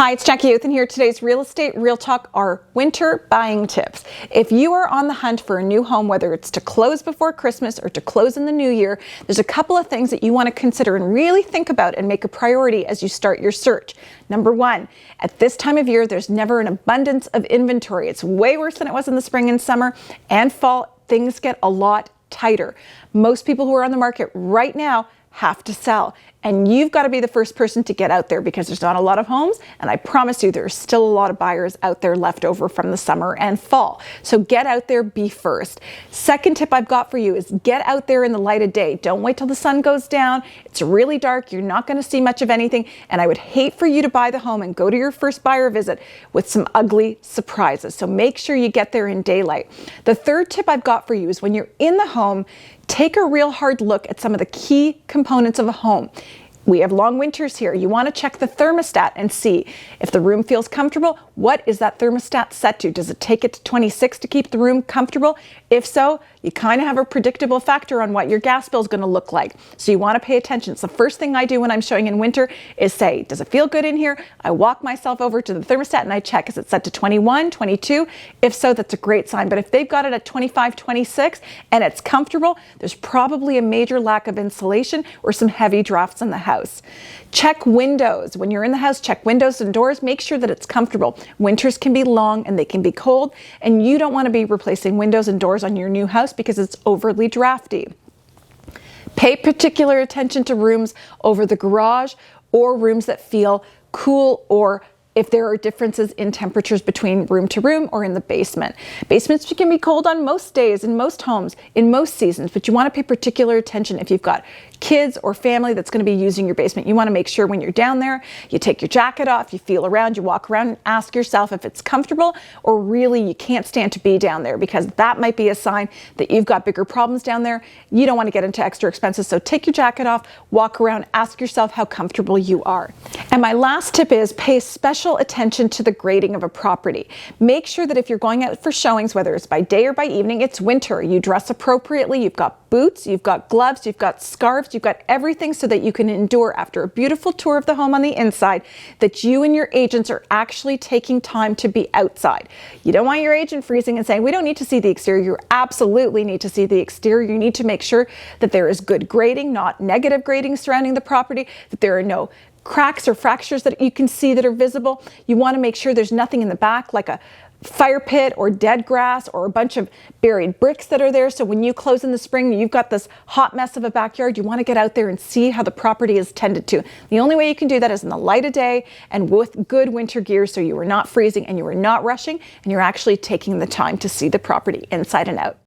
Hi, it's Jacquie Othen here. Today's Real Estate Real Talk are winter buying tips. If you are on the hunt for a new home, whether it's to close before Christmas or to close in the new year, there's a couple of things that you want to consider and really think about and make a priority as you start your search. Number one, at this time of year, there's never an abundance of inventory. It's way worse than it was in the spring and summer and fall. Things get a lot tighter. Most people who are on the market right now have to sell. And you've got to be the first person to get out there because there's not a lot of homes. And I promise you, there's still a lot of buyers out there left over from the summer and fall. So get out there, be first. Second tip I've got for you is get out there in the light of day. Don't wait till the sun goes down. It's really dark. You're not going to see much of anything. And I would hate for you to buy the home and go to your first buyer visit with some ugly surprises. So make sure you get there in daylight. The third tip I've got for you is when you're in the home, take a real hard look at some of the key components of a home. We have long winters here. You want to check the thermostat and see if the room feels comfortable. What is that thermostat set to? Does it take it to 26 to keep the room comfortable? If so, you kind of have a predictable factor on what your gas bill is going to look like. So you want to pay attention. It's the first thing I do when I'm showing in winter is say, does it feel good in here? I walk myself over to the thermostat and I check, is it set to 21, 22? If so, that's a great sign. But if they've got it at 25, 26 and it's comfortable, there's probably a major lack of insulation or some heavy drafts in the house. Check windows. When you're in the house, check windows and doors. Make sure that it's comfortable. Winters can be long and they can be cold, and you don't want to be replacing windows and doors on your new house because it's overly drafty. Pay particular attention to rooms over the garage or rooms that feel cool, or if there are differences in temperatures between room to room or in the basement. Basements can be cold on most days in most homes, in most seasons, but you want to pay particular attention if you've got kids or family that's going to be using your basement. You want to make sure when you're down there, you take your jacket off, you feel around, you walk around and ask yourself if it's comfortable or really you can't stand to be down there, because that might be a sign that you've got bigger problems down there. You don't want to get into extra expenses. So take your jacket off, walk around, ask yourself how comfortable you are. And my last tip is pay special attention to the grading of a property. Make sure that if you're going out for showings, whether it's by day or by evening, it's winter, you dress appropriately, you've got boots, you've got gloves, you've got scarves, you've got everything so that you can endure, after a beautiful tour of the home on the inside, that you and your agents are actually taking time to be outside. You don't want your agent freezing and saying, we don't need to see the exterior. You absolutely need to see the exterior. You need to make sure that there is good grading, not negative grading surrounding the property, that there are no cracks or fractures that you can see that are visible. You want to make sure there's nothing in the back like a fire pit or dead grass or a bunch of buried bricks that are there. So when you close in the spring, you've got this hot mess of a backyard. You want to get out there and see how the property is tended to. The only way you can do that is in the light of day and with good winter gear, so you are not freezing and you are not rushing and you're actually taking the time to see the property inside and out.